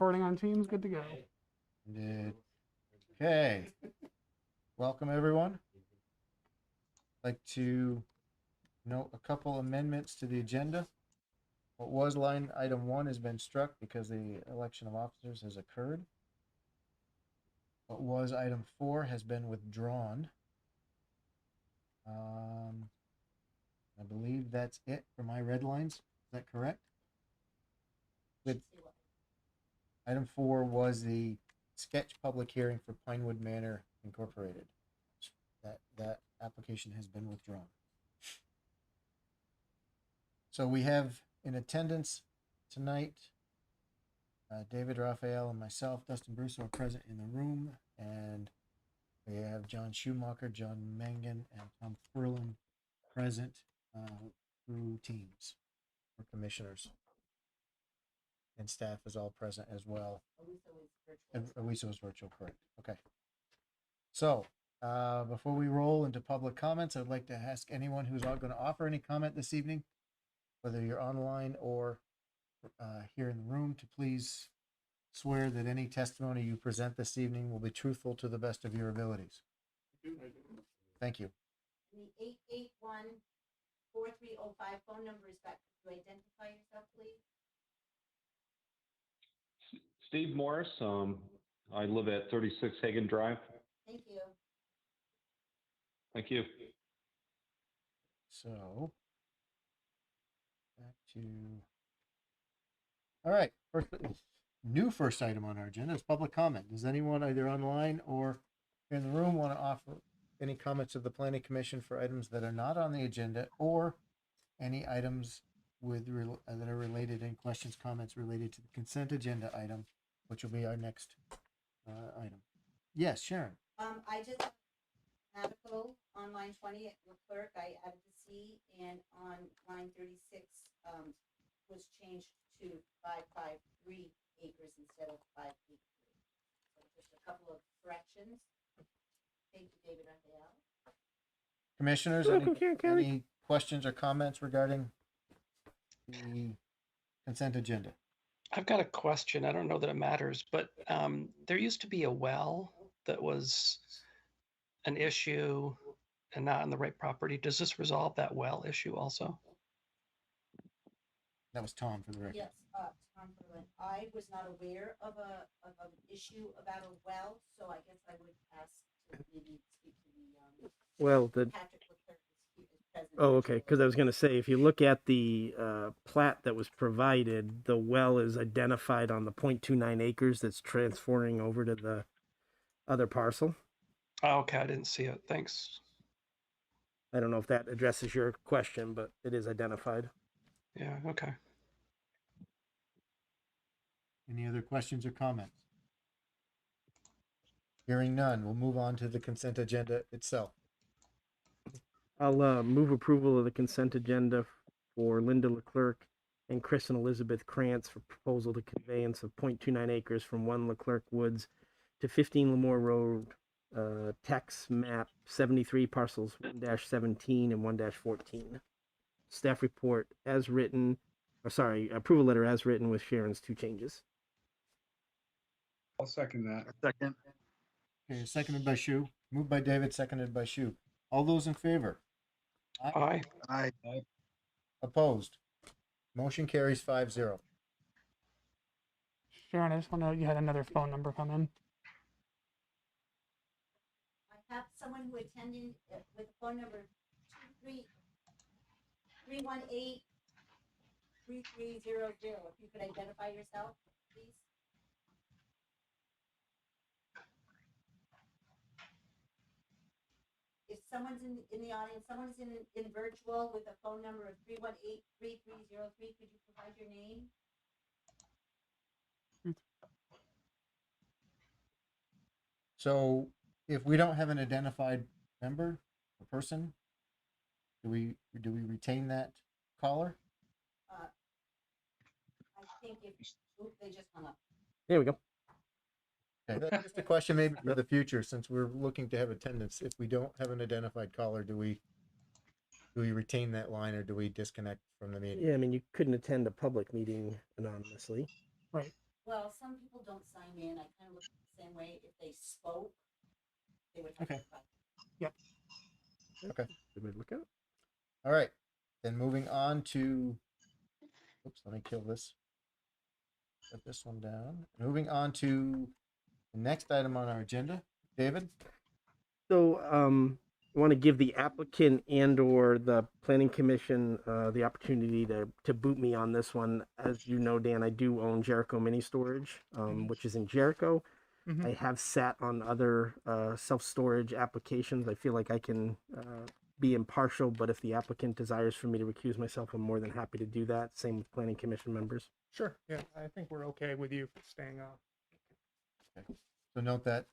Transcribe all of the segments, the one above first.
recording on Teams. Good to go. Did. Okay. Welcome, everyone. I'd like to note a couple amendments to the agenda. What was line item 1 has been struck because the election of officers has occurred. What was item 4 has been withdrawn. I believe that's it for my red lines. Is that correct? With item 4 was the sketch public hearing for Pinewood Manor Incorporated. That application has been withdrawn. So we have in attendance tonight, David Raphael and myself, Dustin Bruce, are present in the room, and we have John Schumacher, John Mangan, and Tom Furlan present through Teams for commissioners. And staff is all present as well. Awiso is virtual, correct. Okay. So, before we roll into public comments, I'd like to ask anyone who's going to offer any comment this evening, whether you're online or here in the room, to please swear that any testimony you present this evening will be truthful to the best of your abilities. Thank you. The 881-4305 phone number is back. Could you identify yourself, please? Steve Morris. I live at 36 Hagen Drive. Thank you. Thank you. So, back to. All right. First item on our agenda is public comment. Does anyone either online or in the room want to offer any comments of the Planning Commission for items that are not on the agenda, or any items that are related, and questions, comments related to the consent agenda item, which will be our next item? Yes, Sharon. I just article on line 20 at the clerk. I added the C, and on line 36 was changed to 553 acres instead of 583. So just a couple of corrections. Thank you, David Raphael. Commissioners, any questions or comments regarding the consent agenda? I've got a question. I don't know that it matters, but there used to be a well that was an issue and not on the right property. Does this resolve that well issue also? That was Tom, for the record. Yes, Tom Berlin. I was not aware of an issue about a well, so I guess I would ask to maybe speak to the Patrick Leclerc is present. Oh, okay. Because I was going to say, if you look at the plat that was provided, the well is identified on the 0.29 acres that's transferring over to the other parcel. Oh, okay, I didn't see it. Thanks. I don't know if that addresses your question, but it is identified. Yeah, okay. Any other questions or comments? Hearing none, we'll move on to the consent agenda itself. I'll move approval of the consent agenda for Linda Leclerc and Chris and Elizabeth Krantz for proposal to conveyance of 0.29 acres from 1 Leclerc Woods to 15 Lemoore Road, tax map 73, parcels 1-17 and 1-14. Staff report as written, approval letter as written with Sharon's 2 changes. I'll second that. Second. Okay, seconded by Shu. Moved by David, seconded by Shu. All those in favor? Aye. Aye. Opposed? Motion carries 5-0. Sharon, I just want to know, you had another phone number come in. I have someone who attended with the phone number 318-3300. If you could identify yourself, please. If someone's in the audience, someone's in virtual with a phone number of 318-3303, could you provide your name? So if we don't have an identified member or person, do we retain that caller? I think if they just hung up. There we go. Okay, that's just a question maybe for the future, since we're looking to have attendance. If we don't have an identified caller, do we retain that line, or do we disconnect from the meeting? Yeah, I mean, you couldn't attend a public meeting anonymously. Right. Well, some people don't sign in. I kind of look at it the same way. If they spoke, they would have Okay. to sign. Okay. Did we look at it? All right. Then moving on to, oops, let me kill this. Put this one down. Moving on to the next item on our agenda. David? So, I want to give the applicant and/or the planning commission the opportunity to boot me on this one. As you know, Dan, I do own Jericho Mini Storage, which is in Jericho. Mhm. I have sat on other self-storage applications. I feel like I can be impartial, but if the applicant desires for me to recuse myself, I'm more than happy to do that. Same with planning commission members. Sure. Yeah, I think we're okay with you staying on. So note that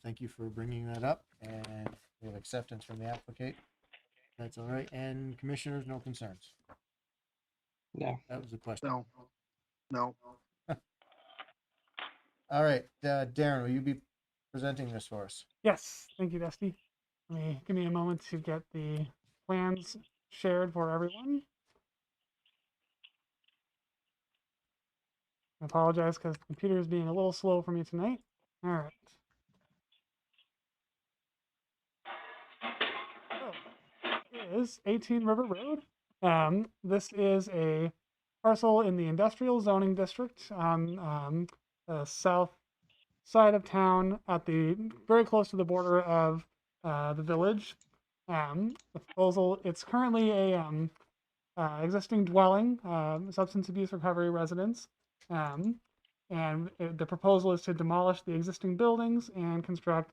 thank you for bringing that up, and we have acceptance from the applicant. That's all right. And commissioners, no concerns. No. That was the question. No. No. All right, Darren, will you be presenting this for us? Yes, thank you, Dusty. Give me a moment to get the plans shared for everyone. I apologize because the computer is being a little slow for me tonight. All right. So, is 18 River Road. This is a parcel in the industrial zoning district on the south side of town, at the very close to the border of the village. The proposal, it's currently a existing dwelling, substance abuse recovery residence. The proposal is to demolish the existing buildings and construct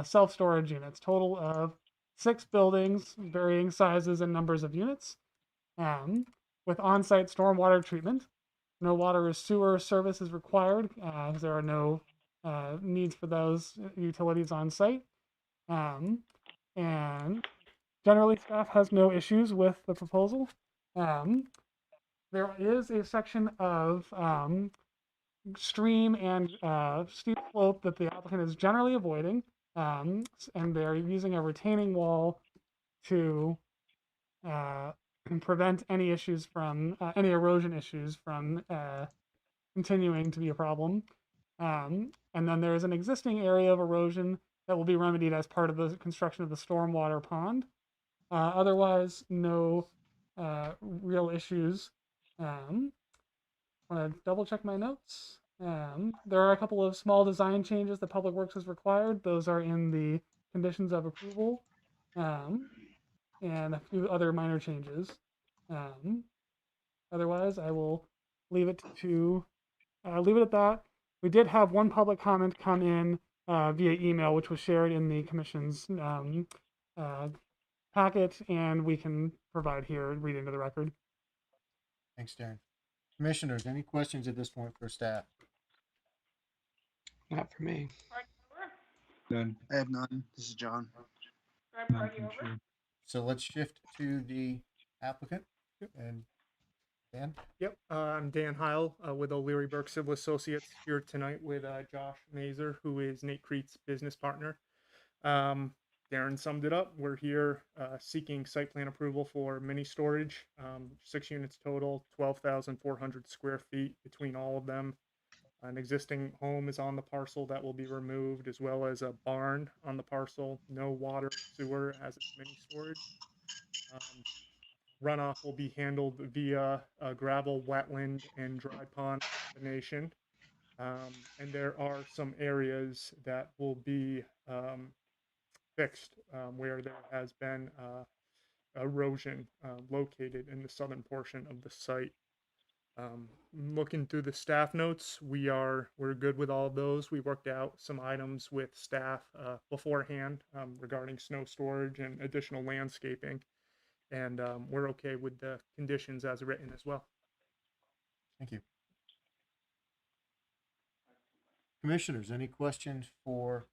self-storage units, total of 6 buildings, varying sizes and numbers of units, with on-site stormwater treatment. No water or sewer service is required, because there are no needs for those utilities on site. And generally, staff has no issues with the proposal. There is a section of stream and steep slope that the applicant is generally avoiding, and they're using a retaining wall to prevent any issues from any erosion issues from continuing to be a problem. And then there is an existing area of erosion that will be remedied as part of the construction of the stormwater pond. Otherwise, no real issues. Want to double check my notes. There are a couple of small design changes that Public Works has required. Those are in the conditions of approval, and a few other minor changes. Otherwise, I will leave it to leave it at that. We did have one public comment come in via email, which was shared in the commission's packet, and we can provide here and read into the record. Thanks, Darren. Commissioners, any questions at this point for staff? Not for me. None. I have none. This is John. None from Sue. So let's shift to the applicant. And Dan? Yep, I'm Dan Heil with O'Leary Burke Civil Associates here tonight with Josh Mazer, who is Nate Creet's business partner. Darren summed it up. We're here seeking site plan approval for mini storage, 6 units total, 12,400 square feet between all of them. An existing home is on the parcel that will be removed, as well as a barn on the parcel. No water, sewer as it's mini storage. Runoff will be handled via a gravel, wetland, and dry pond combination. And there are some areas that will be fixed where there has been erosion located in the southern portion of the site. Looking through the staff notes, we're good with all of those. We worked out some items with staff beforehand regarding snow storage and additional landscaping, and we're okay with the conditions as written as well. Thank you. Commissioners, any questions for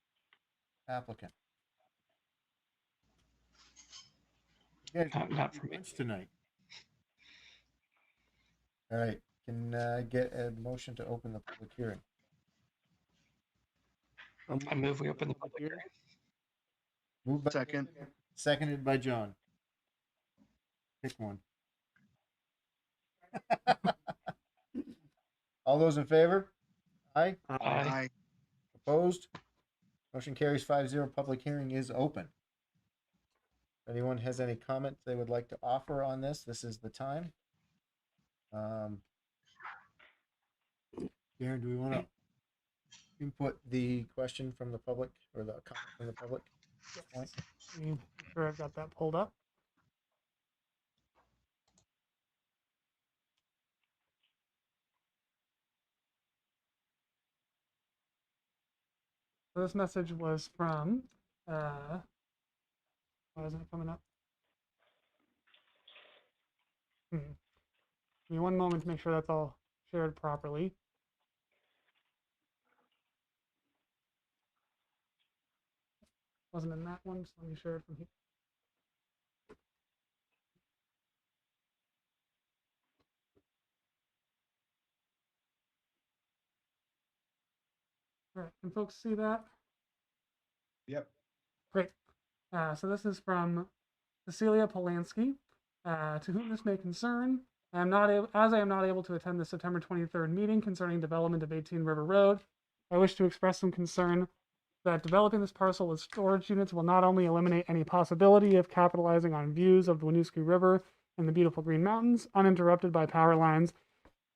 applicant? You guys Not for me. lunch tonight. All right. Can I get a motion to open the public hearing? I move we open the public hearing. Moved by Second. David, seconded by John. Pick one. All those in favor? Aye. Aye. Opposed? Motion carries 5-0. Public hearing is open. If anyone has any comments they would like to offer on this is the time. Darren, do we want to input the question from the public or the comment from the public at this point? Make sure I've got that pulled up. So this message was from, why isn't it coming up? Give me one moment to make sure that's all shared properly. Wasn't in that one, so let me share it from here. All right, can folks see that? Yep. Great. So this is from Cecilia Polanski, to whom this may concern. I am not able to attend the September 23rd meeting concerning development of 18 River Road. I wish to express some concern that developing this parcel with storage units will not only eliminate any possibility of capitalizing on views of the Winooski River and the beautiful Green Mountains uninterrupted by power lines,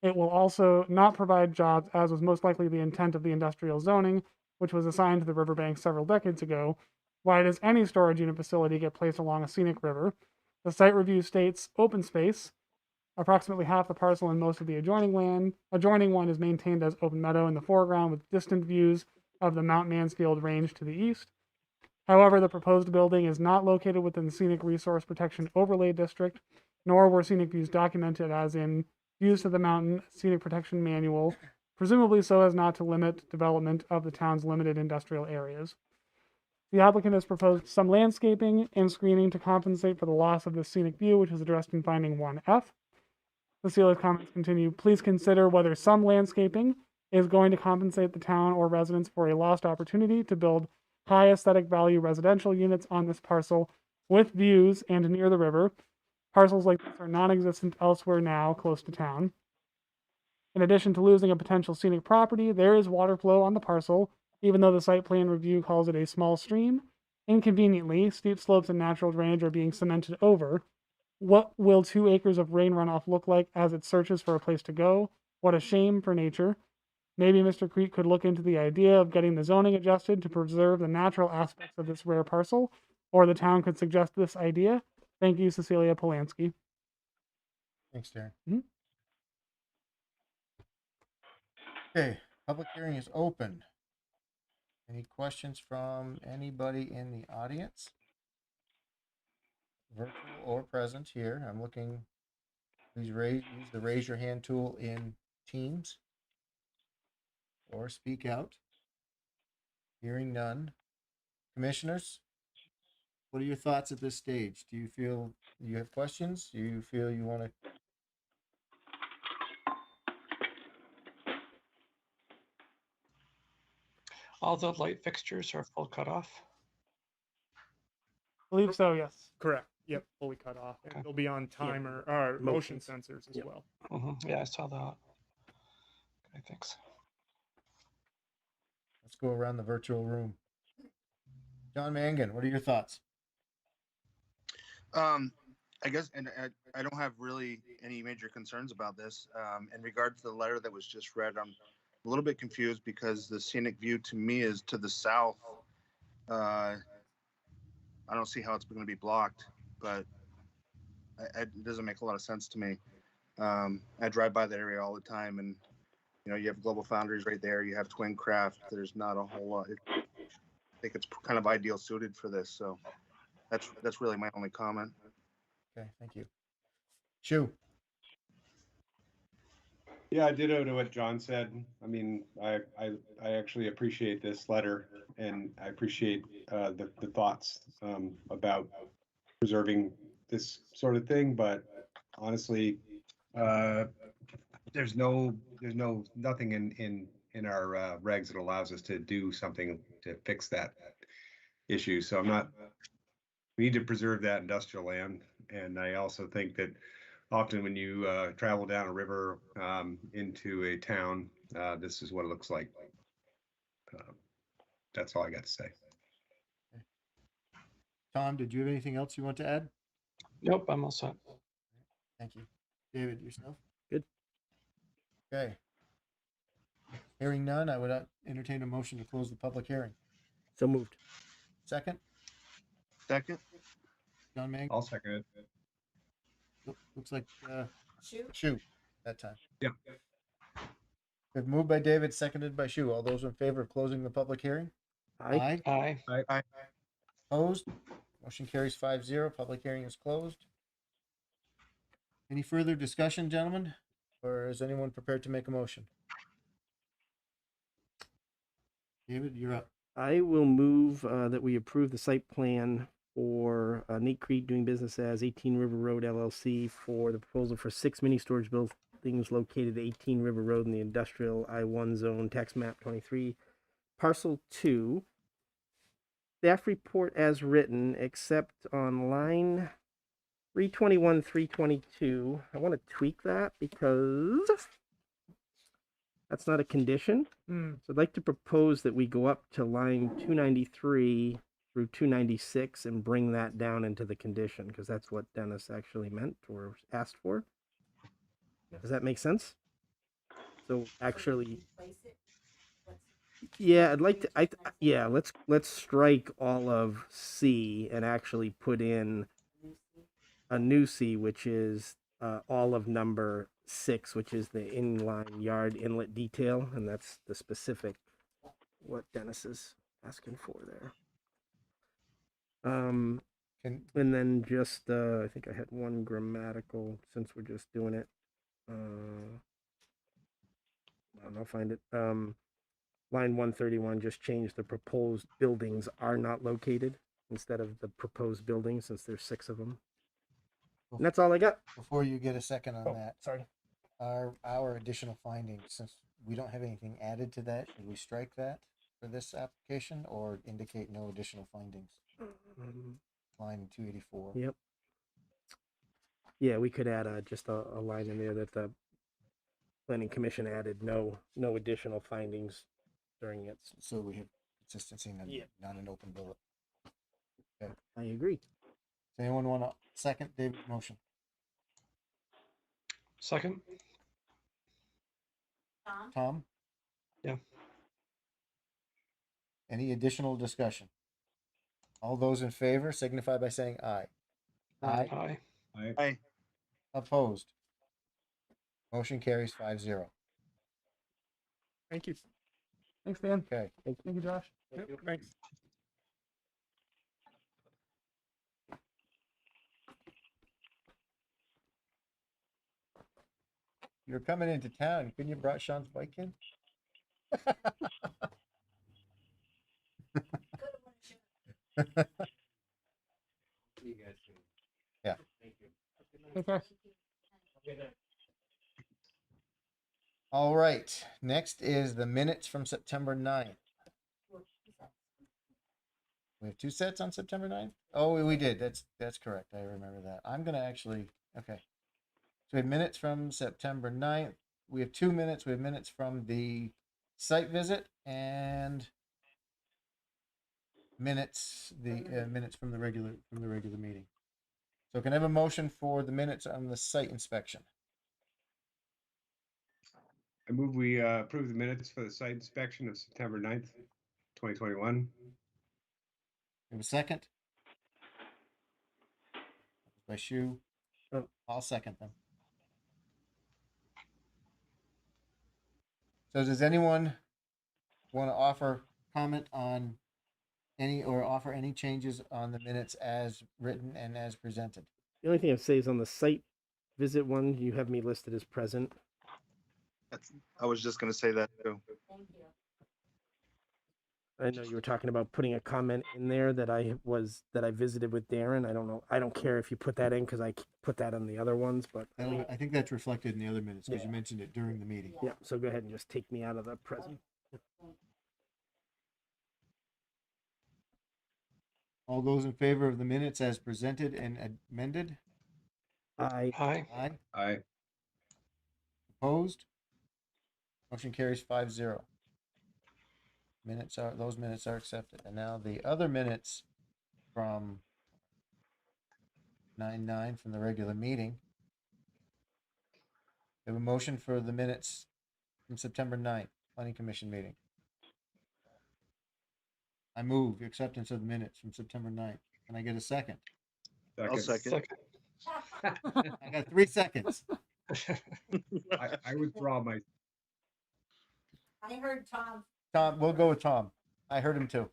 it will also not provide jobs, as was most likely the intent of the industrial zoning, which was assigned to the riverbank several decades ago. Why does any storage unit facility get placed along a scenic river? The site review states open space. Approximately half the parcel and most of the adjoining one is maintained as open meadow in the foreground with distant views of the Mount Mansfield Range to the east. However, the proposed building is not located within the Scenic Resource Protection Overlay District, nor were scenic views documented as in Views to the Mountain Scenic Protection Manual, presumably so as not to limit development of the town's limited industrial areas. The applicant has proposed some landscaping and screening to compensate for the loss of this scenic view, which is addressed in finding 1F. Cecilia's comments continue. Please consider whether some landscaping is going to compensate the town or residents for a lost opportunity to build high aesthetic value residential units on this parcel with views and near the river. Parcels like this are non-existent elsewhere now close to town. In addition to losing a potential scenic property, there is water flow on the parcel, even though the site plan review calls it a small stream. Inconveniently, steep slopes and natural drainage are being cemented over. What will 2 acres of rain runoff look like as it searches for a place to go? What a shame for nature. Maybe Mr. Creek could look into the idea of getting the zoning adjusted to preserve the natural aspects of this rare parcel, or the town could suggest this idea. Thank you, Cecilia Polanski. Thanks, Darren. Okay, public hearing is open. Any questions from anybody in the audience? Virtual or present here. I'm looking. Please use the raise your hand tool in Teams or speak out. Hearing none. Commissioners, what are your thoughts at this stage? Do you feel you have questions? Do you feel you want to? All the light fixtures are full cutoff. I believe so, yes. Correct. Yep, fully cut off. And Okay. they'll be on timer or motion Motions. sensors as Yep. well. Yeah, I saw that. Okay, thanks. Let's go around the virtual room. John Mangan, what are your thoughts? I guess, and I don't have really any major concerns about this. In regard to the letter that was just read, I'm a little bit confused because the scenic view to me is to the south. I don't see how it's going to be blocked, but it doesn't make a lot of sense to me. I drive by that area all the time, and you have Global Foundries right there. You have Twin Craft. There's not a whole lot. I think it's kind of ideal suited for this. So that's really my only comment. Okay, thank you. Shu. Yeah, I ditto to what John said. I mean, I actually appreciate this letter, and I appreciate the thoughts about preserving this sort of thing. But honestly, there's nothing in our regs that allows us to do something to fix that issue. So we need to preserve that industrial land, and I also think that often when you travel down a river into a town, this is what it looks like. That's all I got to say. Tom, did you have anything else you want to add? Nope, I'm all set. Thank you. David, yourself? Good. Okay. Hearing none, I would entertain a motion to close the public hearing. So moved. Second, Second? John Mang. I'll second it. Looks like Shoot. Shu that time. Yeah. We've moved by David, seconded by Shu. All those in favor of closing the public hearing? Aye. Aye. Opposed? Motion carries 5-0. Public hearing is closed. Any further discussion, gentlemen? Or is anyone prepared to make a motion? David, you're up. I will move that we approve the site plan for Neat Creek doing business as 18 River Road LLC for the proposal for 6 mini storage buildings located at 18 River Road in the industrial I-1 zone, tax map 23, parcel 2. Staff report as written, except on line 321, 322. I want to tweak that because that's not a condition. Hmm. So I'd like to propose that we go up to line 293 through 296 and bring that down into the condition, because that's what Dennis actually meant or asked for. Does that make sense? So actually, Replace it. yeah, I'd like to, yeah, let's strike all of C and actually put in a new C, which is all of number 6, which is the inline yard inlet detail, and that's the specific what Dennis is asking for there. Can, And then just I think I had one grammatical since we're just doing it. I'll find it. Line 131, just change the proposed buildings are not located instead of the proposed buildings, since there's 6 of them. And that's all I got. before you get a second on that, Sorry. our additional findings, since we don't have anything added to that, should we strike that for this application or indicate no additional findings? Line 284. Yep. Yeah, we could add just a line in there that the planning commission added no additional findings during it. So we have consistency and Yeah. not an open bullet. I agree. Does anyone want to second David's motion? Second? Tom? Tom? Yeah. Any additional discussion? All those in favor signify by saying aye. Aye. Aye. Opposed? Motion carries 5-0. Thank you. Thanks, Dan. Okay. Thank you, Josh. Yep, thanks. You're coming into town. Couldn't you brought Sean's bike in? Yeah. Okay. All right. Next is the minutes from September 9th. We have 2 sets on September 9th? Oh, we did. That's correct. I remember that. I'm going to actually, okay. So we have minutes from September 9th. We have 2 minutes. We have minutes from the site visit and minutes from the regular meeting. So can I have a motion for the minutes on the site inspection? I move we approve the minutes for the site inspection of September 9th, 2021. We have a second? By Shu. Oh. I'll second them. So does anyone want to offer comment on offer any changes on the minutes as written and as presented? The only thing I'd say is on the site visit one, you have me listed as present. I was just gonna say that too. Thank you. I know you were talking about putting a comment in there that I visited with Darren. I don't know. I don't care if you put that in because I put that on the other ones, but I think that's reflected in the other minutes because Yeah. you mentioned it during the meeting. yeah. So go ahead and just take me out of the present. All those in favor of the minutes as presented and amended? Aye. Aye. Aye. Aye. Opposed? Motion carries 5-0. Those minutes are accepted. And now the other minutes from 9/9 from the regular meeting. We have a motion for the minutes from September 9th, Planning Commission meeting. I move acceptance of the minutes from September 9th. Can I get a second? I'll second. I got 3 seconds. I withdraw my, I heard Tom. Tom, we'll go with Tom. I heard him too.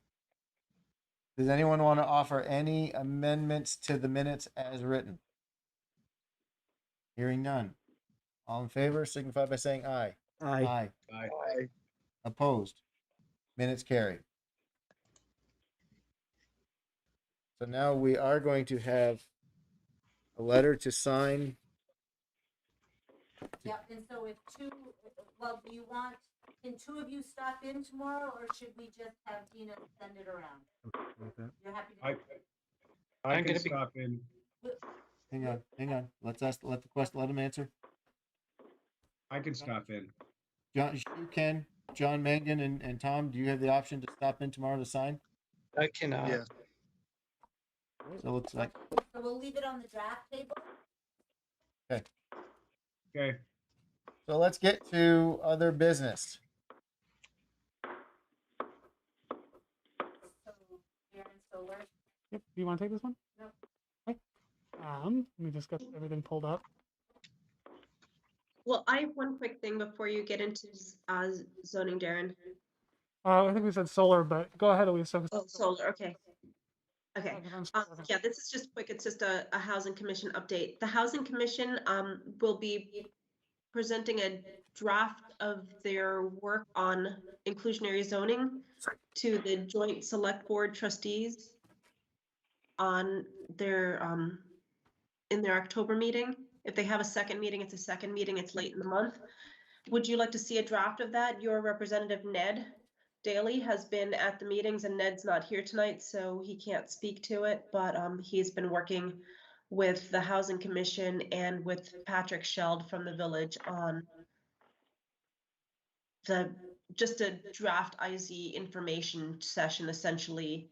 Does anyone want to offer any amendments to the minutes as written? Hearing none. All in favor signify by saying aye. Aye. aye. Aye. Opposed? Minutes carried. So now we are going to have a letter to sign. Yep, and so if do you want, can two of you stop in tomorrow, or should we just have Dina send it around? You're happy to? I I'm can gonna be- stop in. Hang on. Let him answer. I can stop in. John, you can. John Mangan and Tom, do you have the option to stop in tomorrow to sign? I cannot. Yes. So it looks like, So we'll leave it on the draft table? Okay. so let's get to other business. So, Aaron Solar, Yep. Do you want to take this one? No. Okay. Let me just get everything pulled up. Well, I have one quick thing before you get into zoning, Darren. I think we said solar, but go ahead, Elisa. Oh, solar, okay. Okay, Microphone's working. yeah, this is just quick. It's just a housing commission update. The housing commission will be presenting a draft of their work on inclusionary zoning to the joint select board trustees on their in their October meeting. If they have a second meeting, it's a second meeting, it's late in the month. Would you like to see a draft of that? Your representative, Ned Daly, has been at the meetings, and Ned's not here tonight, so he can't speak to it, but he's been working with the Housing Commission and with Patrick Sheld from the village on just a draft IZ information session, essentially,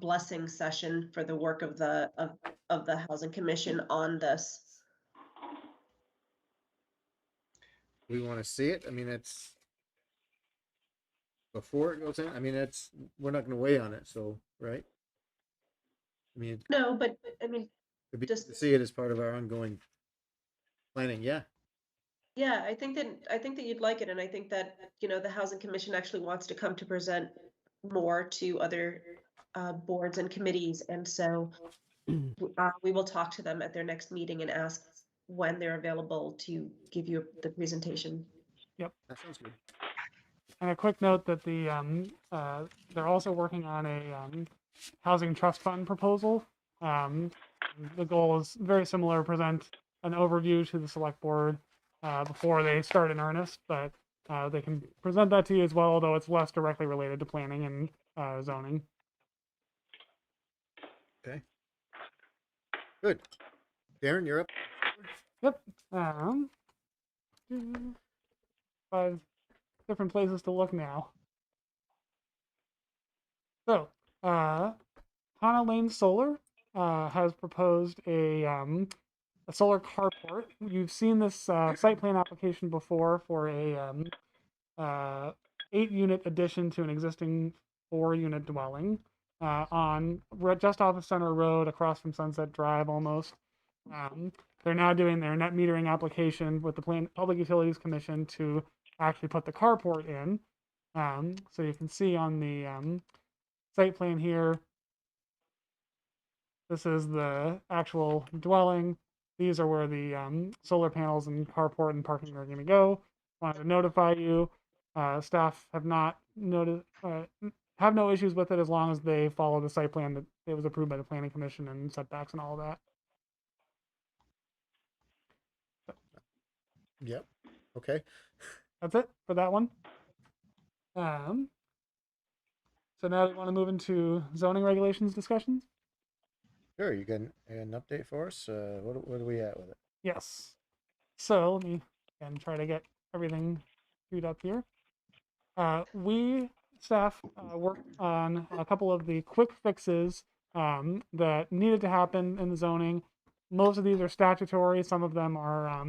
blessing session for the work of the Housing Commission on this. We want to see it. I mean, it's before it goes in. I mean, we're not going to weigh on it. So, right? I mean, No, but I mean, it'd be just- to see it as part of our ongoing planning. Yeah. yeah, I think that you'd like it, and I think that, you know, the Housing Commission actually wants to come to present more to other boards and committees, and so we will talk to them at their next meeting and ask when they're available to give you the presentation. That sounds good. And a quick note that they're also working on a housing trust fund proposal. The goal is very similar: present an overview to the select board before they start in earnest. But they can present that to you as well, although it's less directly related to planning and zoning. Okay. Good. Darren, you're up. Yep. 5 different places to look now. So, Hana Lane Solar has proposed a solar carport. You've seen this site plan application before for a 8-unit addition to an existing 4-unit dwelling just off of Center Road, across from Sunset Drive, almost. They're now doing their net metering application with the Public Utilities Commission to actually put the carport in. So you can see on the site plan here, this is the actual dwelling. These are where the solar panels and carport and parking are going to go. Wanted to notify you. Staff have not have no issues with it as long as they follow the site plan that it was approved by the Planning Commission and setbacks and all that. Yep. Okay. That's it for that one. So now we want to move into zoning regulations discussions. Sure, you got an update for us? What are we at with it? Yes. So let me again try to get everything queued up here. We staff worked on a couple of the quick fixes that needed to happen in the zoning. Most of these are statutory. Some of them are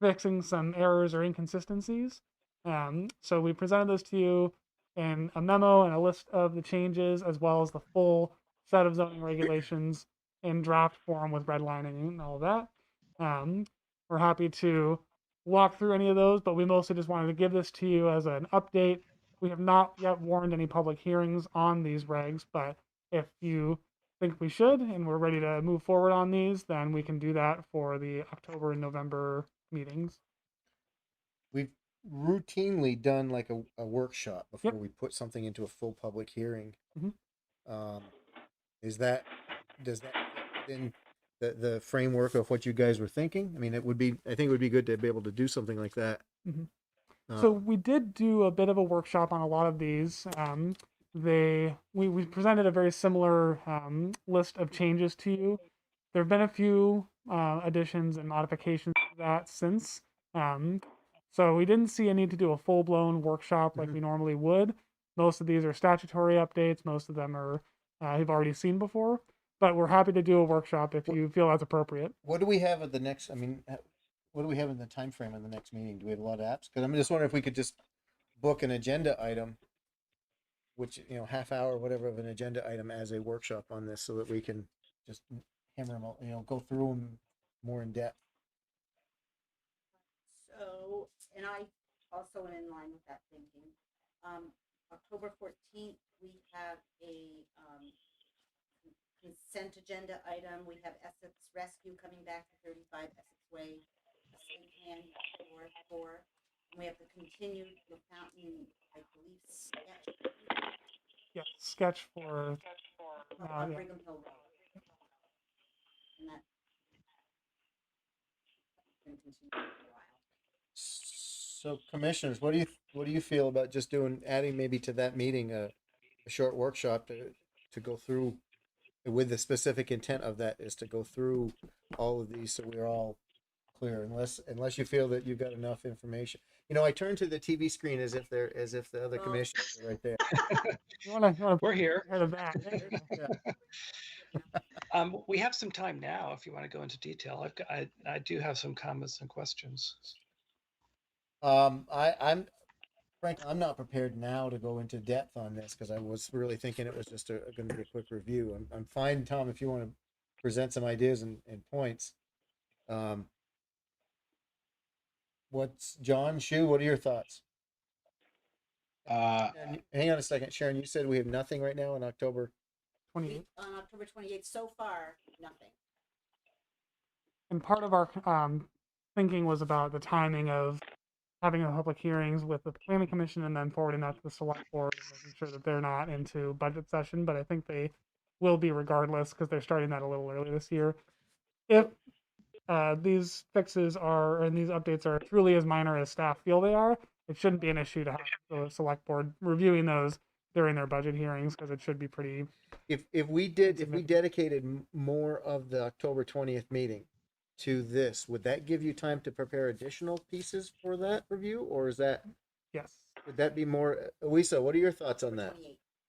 fixing some errors or inconsistencies. So we presented those to you in a memo and a list of the changes, as well as the full set of zoning regulations in draft form with redlining and all of that. We're happy to walk through any of those, but we mostly just wanted to give this to you as an update. We have not yet warned any public hearings on these regs, but if you think we should and we're ready to move forward on these, then we can do that for the October and November meetings. We've routinely done like a workshop before Yep. we put something into a full public hearing. Mhm. Does that fit within the framework of what you guys were thinking? I mean, I think it would be good to be able to do something like that. Mhm. So we did do a bit of a workshop on a lot of these. We presented a very similar list of changes to you. There have been a few additions and modifications to that since. So we didn't see a need to do a full blown workshop like we normally would. Most of these are statutory updates. Most of them are you've already seen before. But we're happy to do a workshop if you feel that's appropriate. What do we have at the next? I mean, what do we have in the time frame in the next meeting? Do we have a lot of apps? Because I'm just wondering if we could just book an agenda item, which half hour, whatever of an agenda item as a workshop on this, so that we can just hammer them out, go through them more in depth. So, and I also am in line with that thinking. October 14th, we have a consent agenda item. We have Essex Rescue coming back to 35 Essex Way, a state plan for. We have the continued LaFountain, I believe, sketch. Yeah, sketch for Brigham Hill Road. And that's been continued for a while. So, commissioners, what do you feel about just adding maybe to that meeting a short workshop to go through, with the specific intent of that is to go through all of these so we're all clear, unless you feel that you've got enough information. I turn to the TV screen as if the other commissioners are right there. We're here. Heard of that. We have some time now if you want to go into detail. I do have some comments and questions. I'm frankly, I'm not prepared now to go into depth on this because I was really thinking it was just going to be a quick review. I'm fine, Tom, if you want to present some ideas and points. What's John Shu? What are your thoughts? Hang on a second, Sharon. You said we have nothing right now in October. 28th. On October 28th, so far, nothing. And part of our thinking was about the timing of having the public hearings with the planning commission and then forwarding that to the select board and making sure that they're not into budget session. But I think they will be regardless because they're starting that a little early this year. If these fixes and these updates are truly as minor as staff feel they are, it shouldn't be an issue to have the select board reviewing those during their budget hearings because it should be pretty. If we dedicated more of the October 20th meeting to this, would that give you time to prepare additional pieces for that review, or Yes. Would that be more? Lisa, what are your thoughts on that?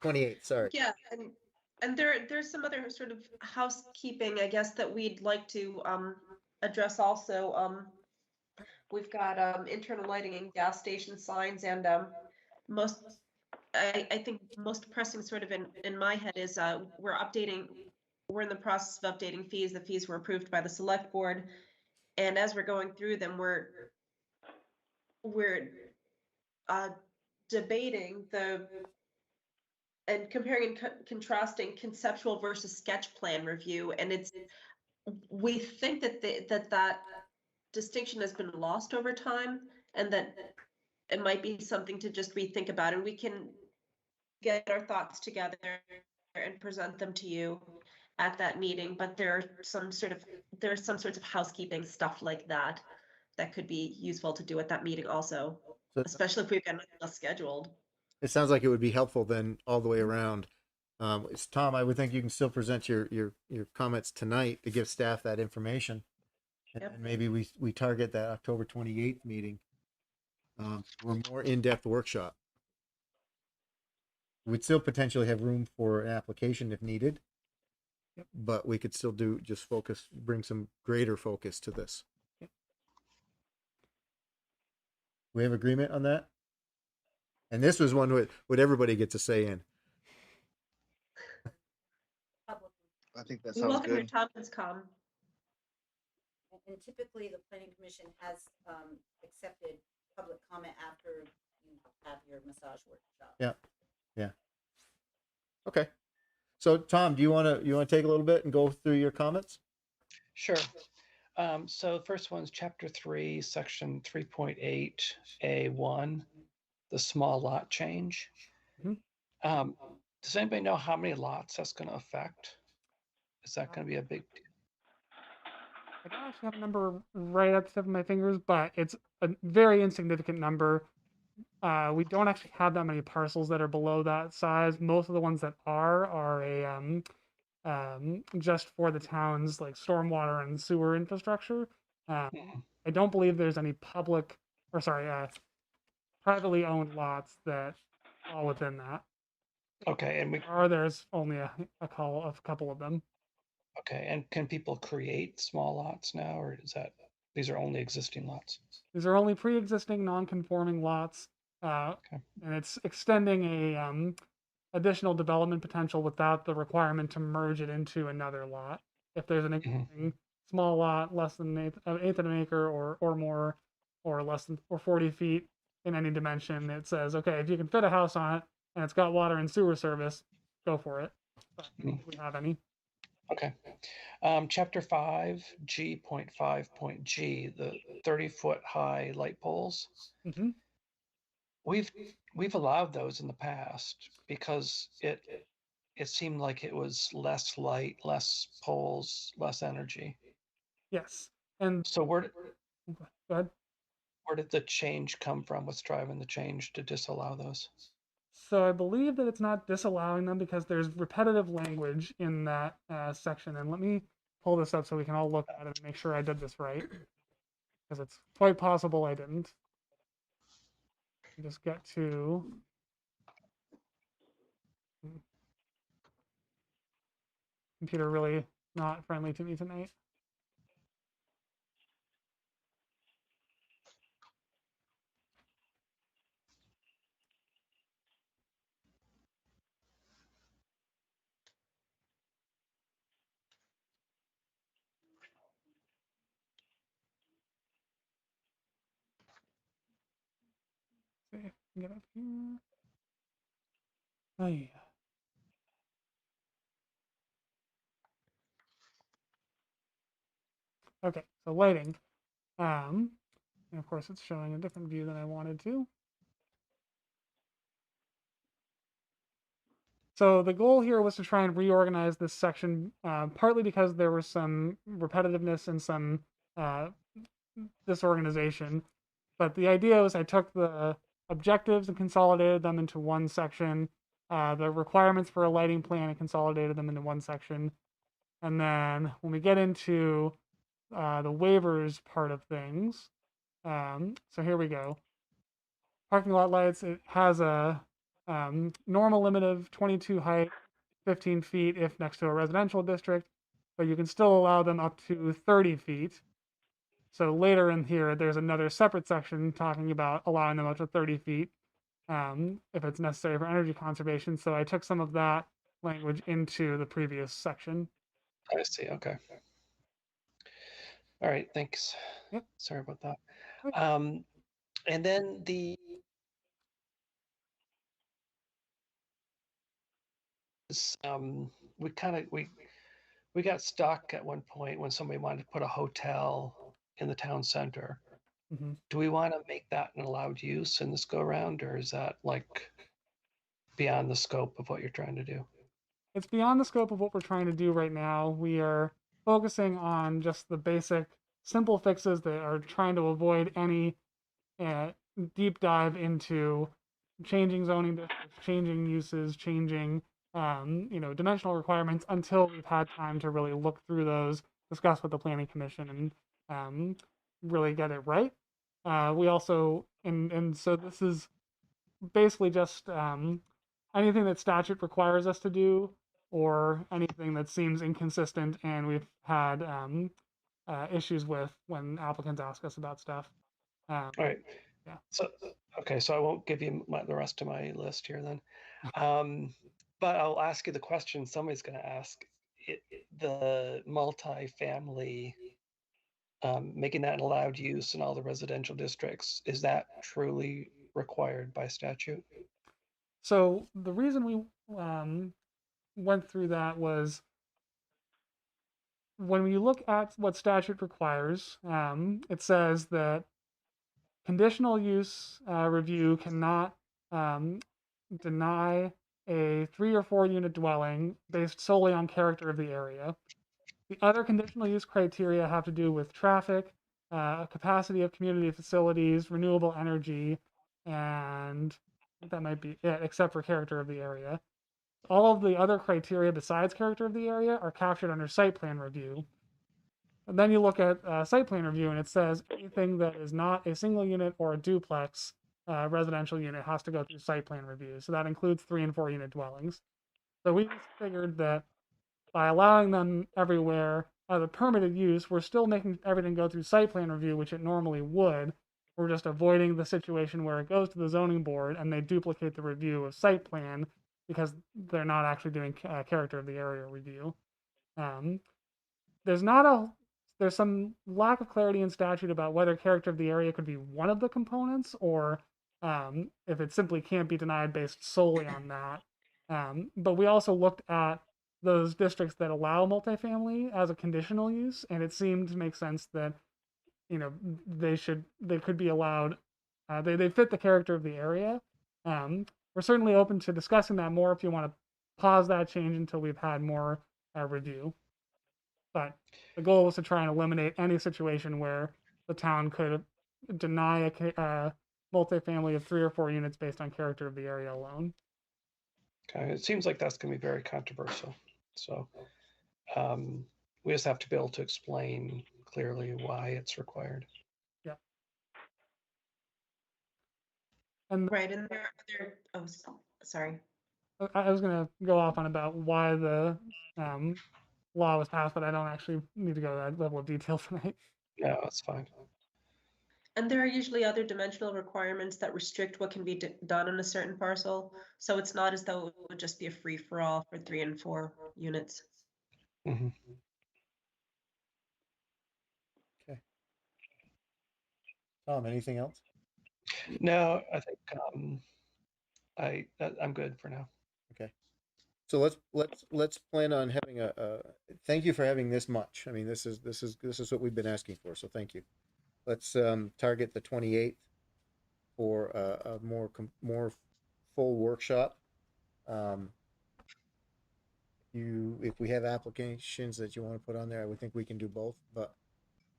28th, sorry. Yeah, and there's some other sort of housekeeping, I guess, that we'd like to address also. We've got internal lighting and gas station signs, and I think most pressing sort of in my head is we're in the process of updating fees. The fees were approved by the select board, and as we're going through them, we're debating and comparing and contrasting conceptual versus sketch plan review, and we think that that distinction has been lost over time, and that it might be something to just rethink about, and we can get our thoughts together and present them to you at that meeting. But there's some sorts of housekeeping stuff like that could be useful to do at that meeting also, especially if we've got nothing else scheduled. It sounds like it would be helpful then all the way around. It's Tom. I would think you can still present your comments tonight to give staff that information, and Yep. then maybe we target that October 28th meeting for a more in-depth workshop. We'd still potentially have room for an application if needed, Yep. but we could still bring some greater focus to this. Yep. We have agreement on that? And this was one would everybody gets a say in. Public. I think that We sounds welcome your good. comments, Com. And typically, the planning commission has accepted public comment after you have your massage workshop. Yeah. Yeah. Okay. So Tom, do you want to take a little bit and go through your comments? Sure. So the first one's chapter 3, section 3.8A1, the small lot change. Mhm. Does anybody know how many lots that's going to affect? Is that going to be a big deal? I don't actually have a number right at the tip of my fingers, but it's a very insignificant number. We don't actually have that many parcels that are below that size. Most of the ones that are just for the town's like stormwater and sewer infrastructure. I don't believe there's any privately owned lots that fall within that. Okay, and There's only a couple of them. okay, and can people create small lots now, or is that these are only existing lots? These are only pre-existing non-conforming lots, Okay. and it's extending a additional development potential without the requirement to merge it into another lot. If there's an existing small lot less than an eighth of an acre or more, or less than 40 feet in any dimension, it says, okay, if you can fit a house on it and it's got water and sewer service, go for it. But I don't think we have any. Okay. Chapter 5, G.5.G, the 30-foot high light poles. Mm-hmm. We've allowed those in the past because it seemed like it was less light, less poles, less energy. Yes. And so go ahead. Where did the change come from? What's driving the change to disallow those? So I believe that it's not disallowing them because there's repetitive language in that section. And let me pull this up so we can all look at it and make sure I did this right, because it's quite possible I didn't. Just get to computer really not friendly to me tonight. See if I can get up here. Oh yeah. Okay, so lighting. And of course it's showing a different view than I wanted to. So the goal here was to try and reorganize this section, partly because there was some repetitiveness and some disorganization. But the idea was I took the objectives and consolidated them into one section, the requirements for a lighting plan and consolidated them into one section. And then when we get into the waivers part of things, so here we go. Parking lot lights, it has a normal limit of 22 height, 15 feet if next to a residential district, but you can still allow them up to 30 feet. So later in here, there's another separate section talking about allowing them up to 30 feet if it's necessary for energy conservation. So I took some of that language into the previous section. I see. Okay. All right. Thanks. Yep. Sorry about that. Okay. And then we got stuck at one point when somebody wanted to put a hotel in the town center. Mm-hmm. Do we want to make that an allowed use in this go round, or is that like beyond the scope of what you're trying to do? It's beyond the scope of what we're trying to do right now. We are focusing on just the basic, simple fixes that are trying to avoid any deep dive into changing zoning districts, changing uses, changing dimensional requirements until we've had time to really look through those, discuss with the planning commission, and really get it right. We also, and so this is basically just anything that statute requires us to do, or anything that seems inconsistent, and we've had issues with when applicants ask us about stuff. All right. Yeah. So, okay, so I won't give you the rest of my list here then. But I'll ask you the question somebody's going to ask. The multifamily, making that an allowed use in all the residential districts, is that truly required by statute? So the reason we went through that was when we look at what statute requires, it says that conditional use review cannot deny a 3 or 4 unit dwelling based solely on character of the area. The other conditional use criteria have to do with traffic, capacity of community facilities, renewable energy, and that might be it, except for character of the area. All of the other criteria besides character of the area are captured under site plan review. And then you look at site plan review, and it says anything that is not a single unit or a duplex residential unit has to go through site plan review. So that includes 3 and 4 unit dwellings. So we just figured that by allowing them everywhere as a permitted use, we're still making everything go through site plan review, which it normally would. We're just avoiding the situation where it goes to the zoning board and they duplicate the review of site plan because they're not actually doing character of the area review. Um, there's not a there's some lack of clarity in statute about whether character of the area could be one of the components or if it simply can't be denied based solely on that. But we also looked at those districts that allow multifamily as a conditional use, and it seemed to make sense that they could be allowed. They fit the character of the area. We're certainly open to discussing that more if you want to pause that change until we've had more review. But the goal was to try and eliminate any situation where the town could deny a multifamily of 3 or 4 units based on character of the area alone. Okay, it seems like that's going to be very controversial. So we just have to be able to explain clearly why it's required. Yeah. And Right, and there are other, sorry. I was going to go off on about why the law was passed, but I don't actually need to go to that level of detail tonight. No, that's fine. And there are usually other dimensional requirements that restrict what can be done on a certain parcel. So it's not as though it would just be a free for all for 3 and 4 units. Mm-hmm. Okay. Tom, anything else? No, I think I'm good for now. Okay. So let's plan on having thank you for having this much. I mean, this is what we've been asking for. So thank you. Let's target the 28th for a more full workshop. If we have applications that you want to put on there, I would think we can do both, but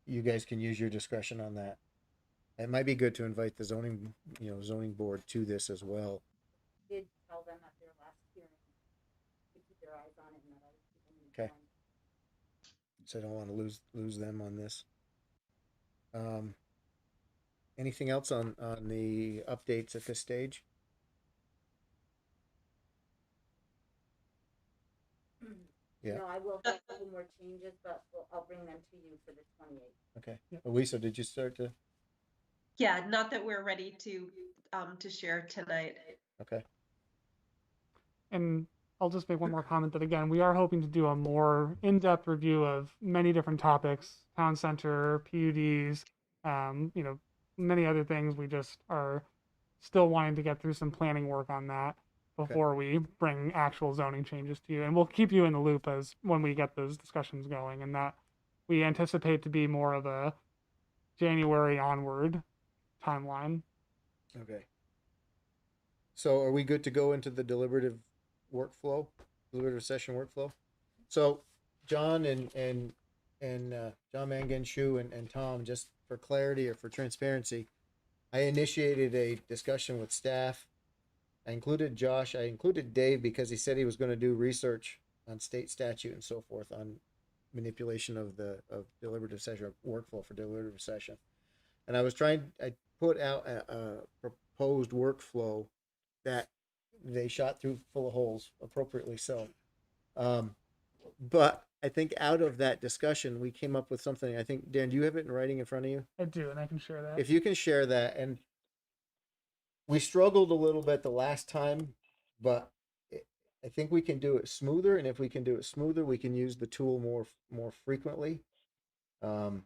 you guys can use your discretion on that. It might be good to invite the zoning board to this as well. Did tell them at their last hearing to keep their eyes on it and that I would keep them Okay. informed. So I don't want to lose them on this. Anything else on the updates at this stage? Yeah. No, I will have a couple more changes, but I'll bring them to you for the 28th. Okay. Elisa, did you start to? Yeah, not that we're ready to share tonight. Okay. And I'll just make one more comment that again, we are hoping to do a more in-depth review of many different topics, town center, PUDs, many other things. We just are still wanting to get through some planning work on that before we bring actual zoning changes to you. And we'll keep you in the loop as when we get those discussions going, and that we anticipate to be more of a January onward timeline. Okay. So are we good to go into the deliberative session workflow? So John and John Mangan, Shu and Tom, just for clarity or for transparency, I initiated a discussion with staff I included Josh. I included Dave because he said he was going to do research on state statute and so forth on manipulation of deliberative session workflow for deliberative session. And I put out a proposed workflow that they shot through full of holes, appropriately so. But I think out of that discussion, we came up with something. I think, Dan, do you have it in writing in front of you? I do, and I can share that. If you can share that. And we struggled a little bit the last time, but I think we can do it smoother. And if we can do it smoother, we can use the tool more frequently. And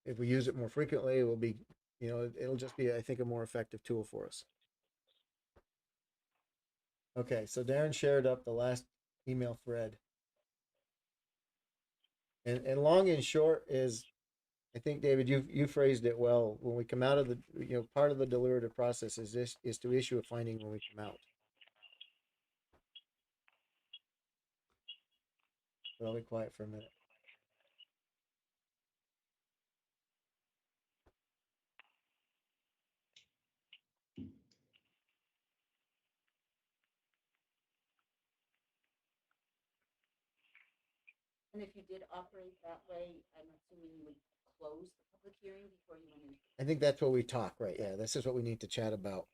if we use it more frequently, it will be, it'll just be, I think, a more effective tool for us. Okay, so Darren shared up the last email thread. And long and short is, I think, David, you phrased it well. When we come out of the, part of the deliberative process is to issue a finding when we come out. But I'll be quiet for a minute. And if you did operate that way, I'm assuming you would close the public hearing before you went in. I think that's what we talk, right? Yeah, this is what we need to chat about.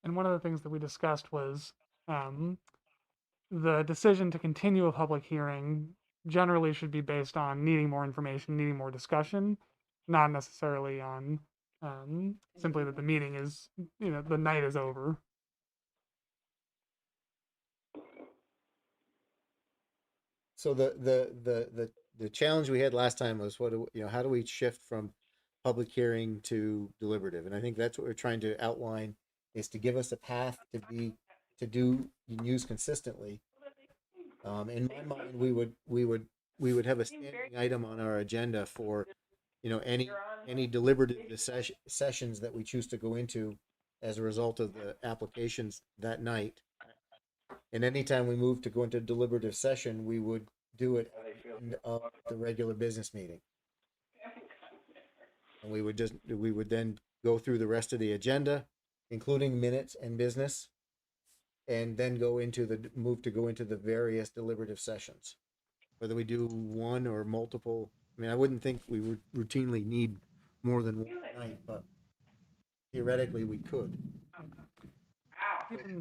And one of the things that we discussed was the decision to continue a public hearing generally should be based on needing more information, needing more discussion, not necessarily on simply that the meeting is, the night is over. So the challenge we had last time was how do we shift from public hearing to deliberative? And I think that's what we're trying to outline, is to give us a path to do and use consistently. In my mind, we would have a standing item on our agenda for any deliberative sessions that we choose to go into as a result of the applications that night. And anytime we move to go into deliberative session, we would do it at the end of the regular business meeting. And we would then go through the rest of the agenda, including minutes and business, and then go into the various deliberative sessions. Whether we do one or multiple, I mean, I wouldn't think we would routinely need more than one night, but theoretically we could.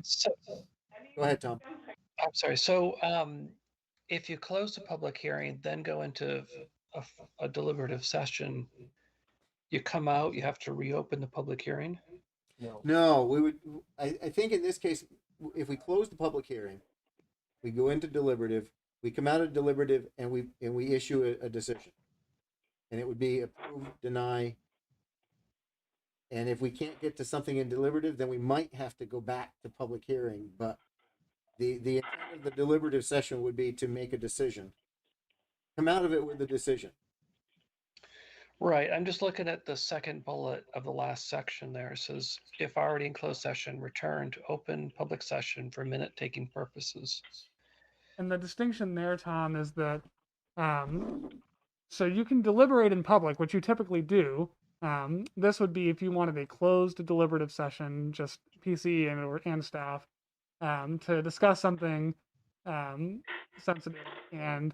So, Go ahead, Tom. I'm sorry. So, if you close the public hearing, then go into a deliberative session, you come out, you have to reopen the public hearing? No, we would. I think in this case, if we close the public hearing, we go into deliberative, we come out of deliberative, and we issue a decision, and it would be approve, deny. And if we can't get to something in deliberative, then we might have to go back to public hearing. But the intent of the deliberative session would be to make a decision. Come out of it with a decision. Right. I'm just looking at the second bullet of the last section there. It says, if already in closed session, return to open public session for minute-taking purposes. And the distinction there, Tom, is that so you can deliberate in public, which you typically do. This would be if you wanted a closed deliberative session, just PC and staff, to discuss something sensitive, and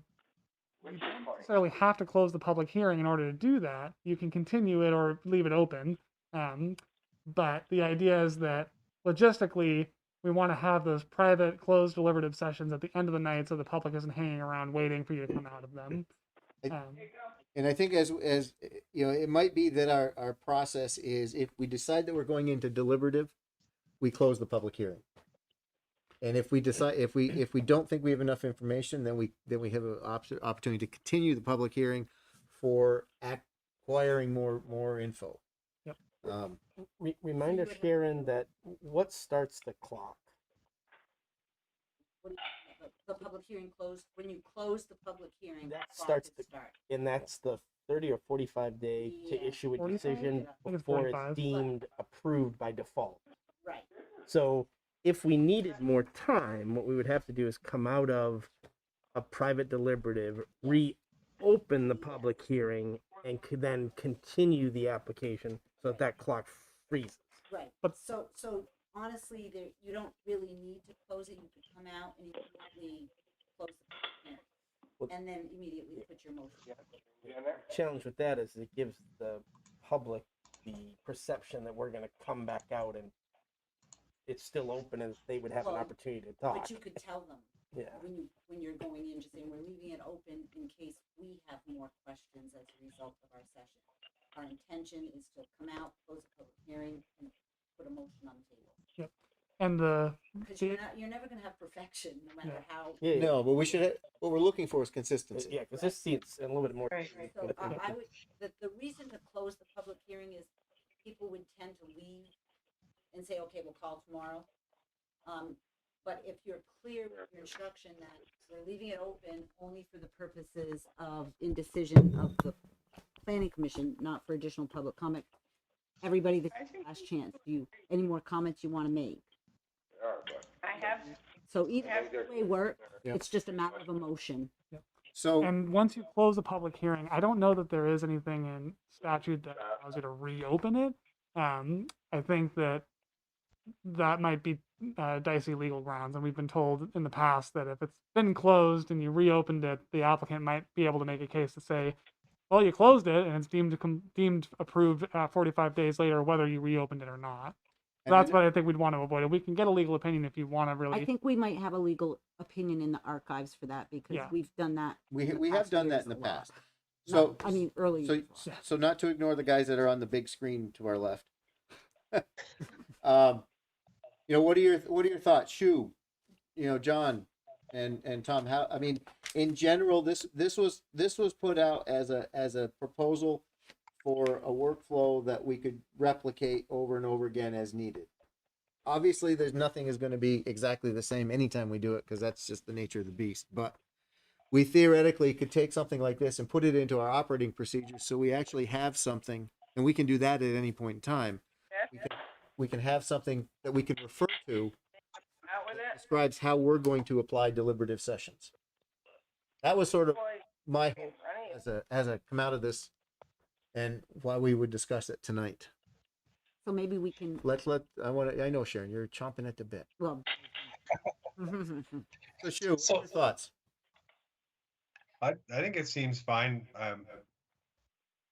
you don't necessarily have to close the public hearing in order to do that. You can continue it or leave it open. But the idea is that logistically, we want to have those private, closed deliberative sessions at the end of the night so the public isn't hanging around waiting for you to come out of them. And I think as it might be that our process is, if we decide that we're going into deliberative, we close the public hearing. And if we decide, if we don't think we have enough information, then we have an opportunity to continue the public hearing for acquiring more info. Yep. Remind us, Sharon, that what starts the clock? The public hearing closed, when you close the public hearing, That clock starts would the, start. and that's the 30 or 45 day to Yeah. issue a 45? decision I think it's before 45. it's deemed approved by default. Right. So if we needed more time, what we would have to do is come out of a private deliberative, open the public hearing and could then continue the application so that clock freezes. Right, But- so honestly, there, you don't really need to close it, you could come out and immediately close the public hearing. And then immediately put your motion. Challenge with that is it gives the public the perception that we're going to come back out and it's still open and they would have an Well, opportunity to talk. But you could tell them Yeah. when you're going in, just saying, we're leaving it open in case we have more questions as a result of our session. Our intention is to come out, close the public hearing, and put a motion on the table. And Because you're never gonna have perfection, no matter Yeah. how. Yeah. No, but we should. What we're looking for is consistency. Yeah, because this seems a little bit more. Right. So I would, the reason to close the public hearing is people would tend to leave and say, okay, we'll call tomorrow. But if you're clear with your instruction that we're leaving it open only for the purposes of indecision of the planning commission, not for additional public comment, everybody, this is your last chance. Do you, any more comments you want to make? I have, So either way work, Yeah. it's just a matter of emotion. So And once you close the public hearing, I don't know that there is anything in statute that allows you to reopen it. I think that might be dicey legal grounds, and we've been told in the past that if it's been closed and you reopened it, the applicant might be able to make a case to say, well, you closed it and it's deemed approved 45 days later, whether you reopened it or not. And That's then- what I think we'd want to avoid. We can get a legal opinion if you want to really. I think we might have a legal opinion in the archives for that because Yeah. we've done that. we in the we have past done that years in the a lot. past. So Not- I mean, early. so not to ignore the guys that are on the big screen to our left. What are your thoughts, Shu? John and Tom. How, I mean, in general, this was put out as a proposal for a workflow that we could replicate over and over again as needed. Obviously, there's nothing is going to be exactly the same anytime we do it because that's just the nature of the beast. But we theoretically could take something like this and put it into our operating procedures so we actually have something, and we can do that at any point in time. We can have something that we can refer to out with that it. describes how we're going to apply deliberative sessions. That was sort of my hope as a come out of this and why we would discuss it tonight. So maybe we can, I know Sharon, you're chomping at the bit. well. So Shu, what are your thoughts? I think it seems fine.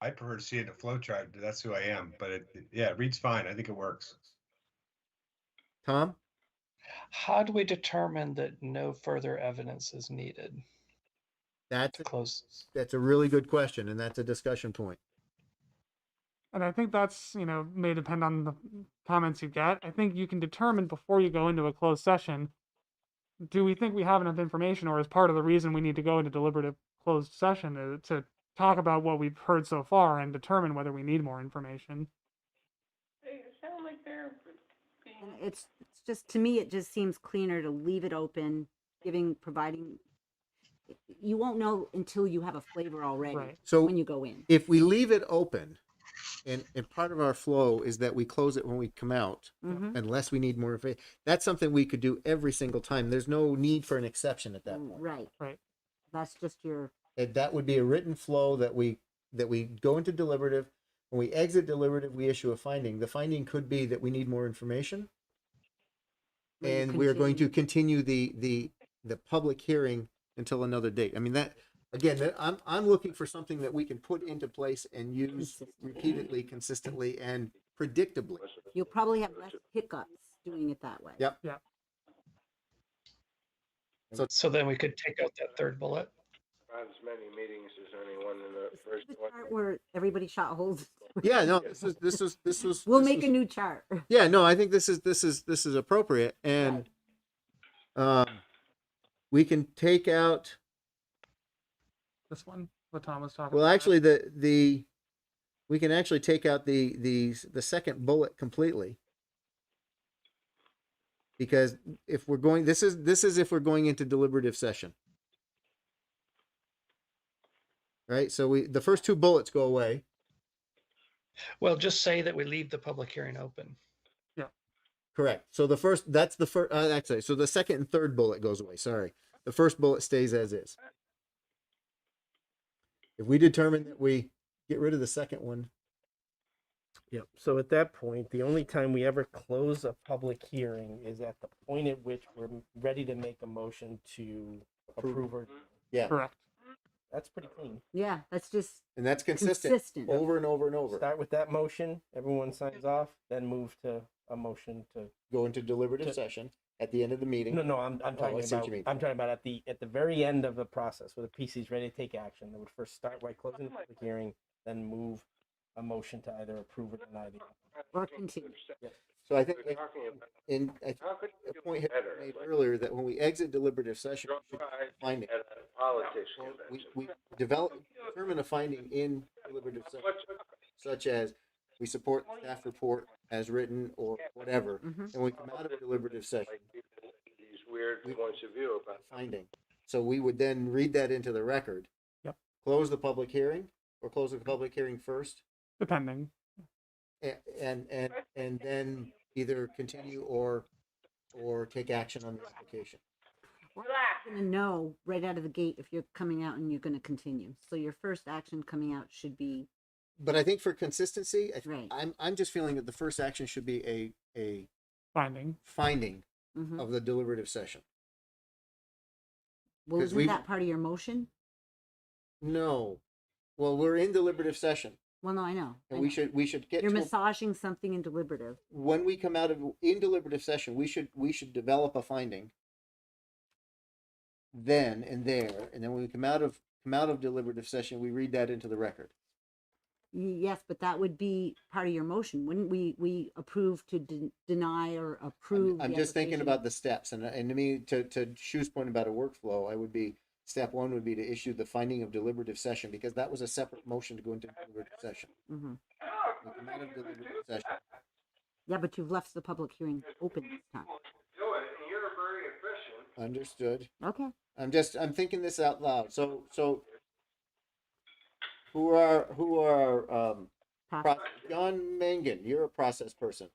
I prefer to see it in a flow chart. That's who I am, but it reads fine. I think it works. Tom? How do we determine that no further evidence is needed That's to close? a really good question, and that's a discussion point. And I think that's, may depend on the comments you get. I think you can determine before you go into a closed session, do we think we have enough information, or is part of the reason we need to go into deliberative closed session to talk about what we've heard so far and determine whether we need more information? They sound like they're being. It's just, to me, it just seems cleaner to leave it open, providing, you won't know until you have a flavor already. Right. So When you go in. if we leave it open, and part of our flow is that we close it when we come out, Mhm. unless we need more information. That's something we could do every single time. There's no need for an exception at that point. Right. Right. That's just your, And that would be a written flow that we go into deliberative. When we exit deliberative, we issue a finding. The finding could be that we need more information, Then you and we are going to continue the public hearing until another date. I mean, that again, I'm looking for something that we can put into place and use Consistently. repeatedly, consistently, and predictably. you'll probably have less hiccups doing it that way. Yep. Yeah. So then we could take out that third bullet. Not as many meetings as anyone in the first The one. chart where everybody shot holes. Yeah, no, this was. We'll this make was- a new chart. Yeah, no, I think this is appropriate, and we can take out. This one, what Tom was talking Well, about. actually, we can actually take out the second bullet completely, because if we're going, this is if we're going into deliberative session, right? So the first two bullets go away. Well, just say that we leave the public hearing open. Correct. So that's the first. Actually, so the second and third bullet goes away. Sorry, the first bullet stays as is. If we determine that we get rid of the second one, Yep. So at that point, the only time we ever close a public hearing is at the point at which we're ready to make a motion to approve or. yeah, Correct. That's pretty clean. Yeah, that's just and that's consistent, consistent. over and over and over. Start with that motion, everyone signs off, then move to a motion to. Go into deliberative session at the end of the meeting. No, I'm I talking see what about. you mean. I'm talking about at the very end of the process where the PC's ready to take action. They would first start by closing the public hearing, then move a motion to either approve or deny the. Or continue. So I think, We're talking about, in I how could a you point get had better? been made Like, earlier that when we exit deliberative session, drunk we should drive find it. at a politics Well, convention. we determine a finding in deliberative session, What's- such as we support the staff report as written or whatever, Mhm. and we come out of deliberative session, like people, these weird We- points of view about. finding. So we would then read that into the record. Yep. Close the public hearing, or close the public hearing first, Depending. and then either continue or take action on the application. We're gonna know right out of the gate if you're coming out and you're gonna continue. So your first action coming out should be But I think for consistency, right. I'm just feeling that the first action should be a Finding. finding Mm-hmm. of the deliberative session. Well, 'cause isn't we've- that part of your motion? No, well, we're in deliberative session, Well, no, I know. I and we know. should get You're to massaging something in deliberative. when we come out of in deliberative session, we should develop a finding. Then and there, and then when we come out of deliberative session, we read that into the record. Yes, but that would be part of your motion, wouldn't we approve to deny or approve? I'm the just thinking application? about the steps, and to me, to Shu's point about a workflow, I would be step one would be to issue the finding of deliberative session, because that was a separate motion to go into deliberative session. Mhm. We come out of deliberative session. Yeah, but you've left the public hearing open this time. Do it, and you're very efficient. Understood. Okay. I'm thinking this out loud. So who are John Mangan, you're a process person.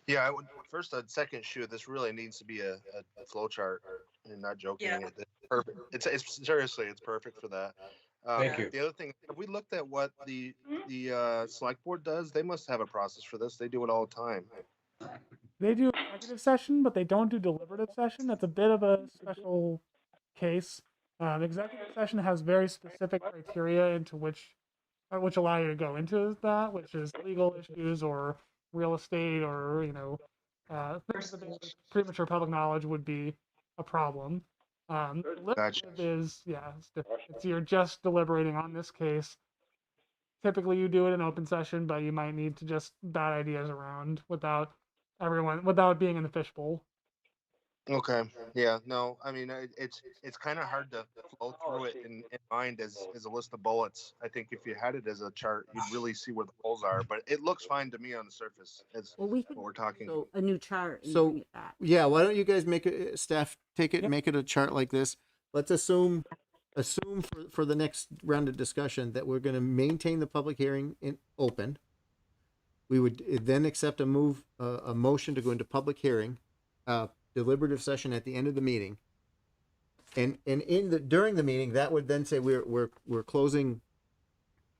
Yeah, I would first. I'd second Shu. This really needs to be a flow chart, and not joking. Yeah. It's perfect. It's seriously, it's perfect for that. Thank you. The other thing, have we looked at what the select board does? They must have a process for this. They do it all the time. They do executive session, but they don't do deliberative session. That's a bit of a special case. The executive session has very specific criteria into which allow you to go into that, which is legal issues or real estate or things that they, premature public knowledge would be a problem. Deliberative is it's different. It's you're just deliberating on this case. Typically, you do it in open session, but you might need to just bat ideas around without being in the fishbowl. Okay. Yeah. No. I mean, it's kind of hard to flow through it in mind as a list of bullets. I think if you had it as a chart, you'd really see where the holes are. But it looks fine to me on the surface. As Well, we could what we're talking. So a new chart and So- bring it back. Yeah, why don't you guys make it, staff take it, Yep. make it a chart like this. Let's assume for the next round of discussion that we're going to maintain the public hearing in open. We would then accept a motion to go into public hearing, deliberative session at the end of the meeting. And during the meeting, that would then say we're closing.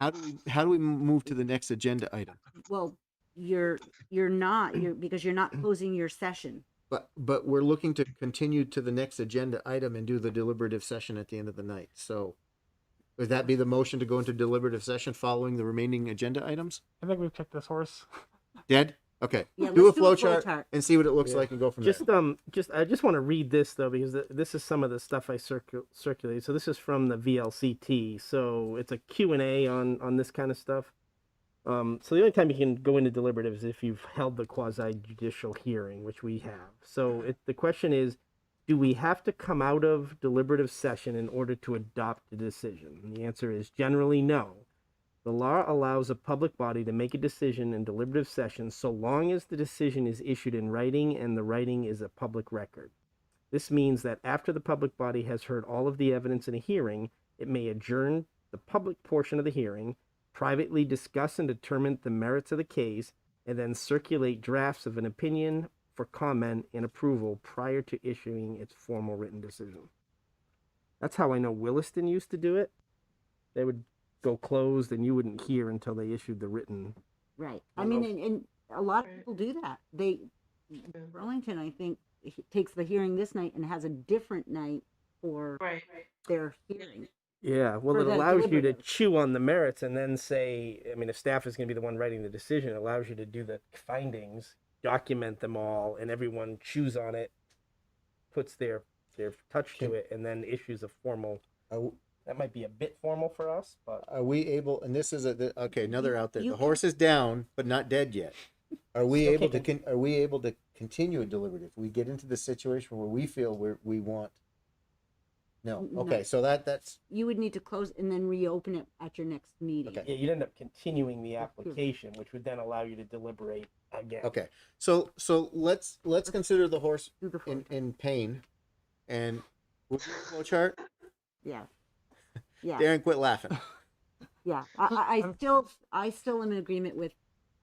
How do we move to the next agenda item? Well, you're not because you're not closing your session. But we're looking to continue to the next agenda item and do the deliberative session at the end of the night. So would that be the motion to go into deliberative session following the remaining agenda items? I think we've kicked this horse. Dead? Okay. Yeah, Do a let's flow chart and see what it looks Yeah. like and go from Just there. I just want to read this though because this is some of the stuff I circulated. So this is from the VLCT. So it's a Q&A on this kind of stuff. So the only time you can go into deliberative is if you've held the quasi-judicial hearing, which we have. So the question is, do we have to come out of deliberative session in order to adopt a decision? And the answer is generally no. The law allows a public body to make a decision in deliberative session so long as the decision is issued in writing and the writing is a public record. This means that after the public body has heard all of the evidence in a hearing, it may adjourn the public portion of the hearing, privately discuss and determine the merits of the case, and then circulate drafts of an opinion for comment and approval prior to issuing its formal written decision. That's how I know Williston used to do it. they would go closed, and you wouldn't hear until they issued the written. Right. I I don't mean, know and a lot of Right. people do that. Burlington, I think, takes the hearing this night and has a different night for Right. their hearing. Yeah, well, For it the allows you to deliberative. chew on the merits and then say, I mean, if staff is going to be the one writing the decision, it allows you to do the findings, document them all, and everyone chews on it, puts their touch to Can- it, and then issues a formal. Are, That might be a bit formal for us, but are we able, and this is okay, another out there, You the horse is down, but not dead yet. Are we Still able to, kicking. are we able to continue a deliberative? We get into the situation where we feel we want. No, No. okay, so that's, You would need to close and then reopen it at your next meeting. Okay. yeah, you'd end up continuing the application, which would then allow you to deliberate again. okay. So let's consider the horse Do the flow chart. in pain, and what's the flow chart? Yeah. Yeah. Darren, quit laughing. Yeah. I still am in agreement with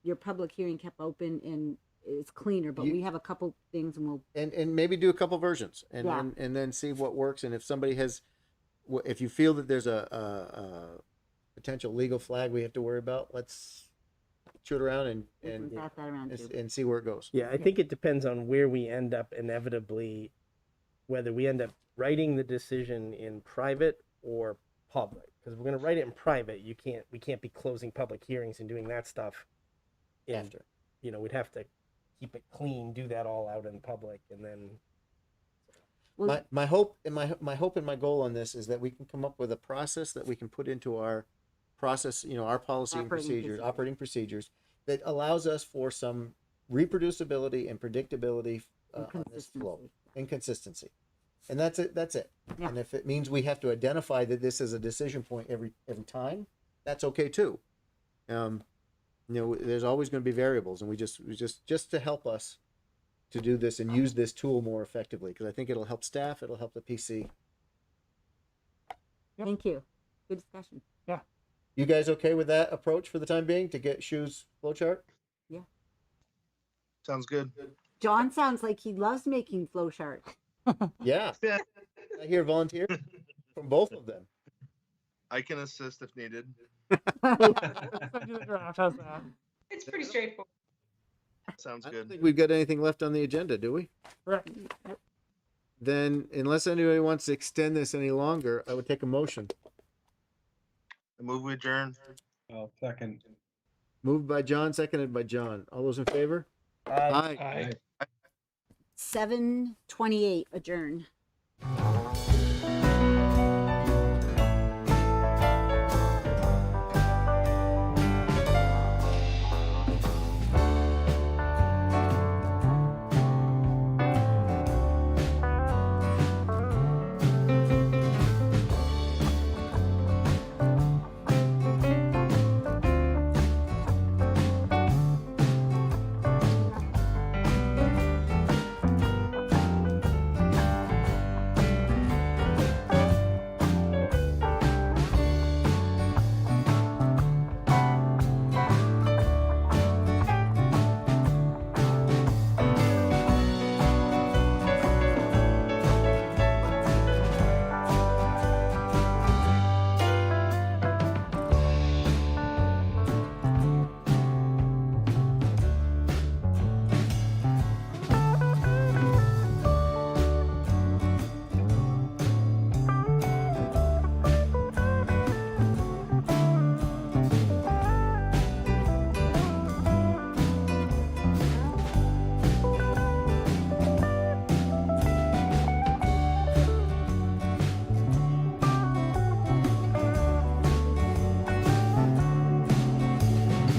your public hearing kept open and it's cleaner, but You- we have a couple things and we'll, And maybe do a couple versions, and Yeah. and then see what works. And if somebody has, if you feel that there's a potential legal flag we have to worry about, let's shoot around we can and pass that around too. and see where it goes. Yeah, I think it depends on where we end up inevitably, whether we end up writing the decision in private or public. Because we're going to write it in private, we can't be closing public hearings and doing that stuff After. You know, we'd have to keep it clean, do that all out in public, and then Well, My hope and my hope and my goal on this is that we can come up with a process that we can put into our process, our policy and operating procedures that allows us for some reproducibility and predictability on this flow consistency. and consistency. And that's it. Yeah. And if it means we have to identify that this is a decision point every time, that's okay too. There's always going to be variables, and we just to help us to do this and use this tool more effectively, because I think it'll help staff, it'll help the PC. Yep. Thank you. Good discussion. You guys okay with that approach for the time being to get Shu's flowchart? Sounds good. John sounds like he loves making flow charts. Yeah. I hear volunteer from both of them. I can assist if needed. Send you the draft. How's that? It's pretty straightforward. Sounds I don't good. think we've got anything left on the agenda, do we? Correct. Then, unless anybody wants to extend this any longer, I would take a motion. The move we adjourn. I'll second. Moved by John, seconded by John. All those in favor? Aye. I 7:28 adjourn.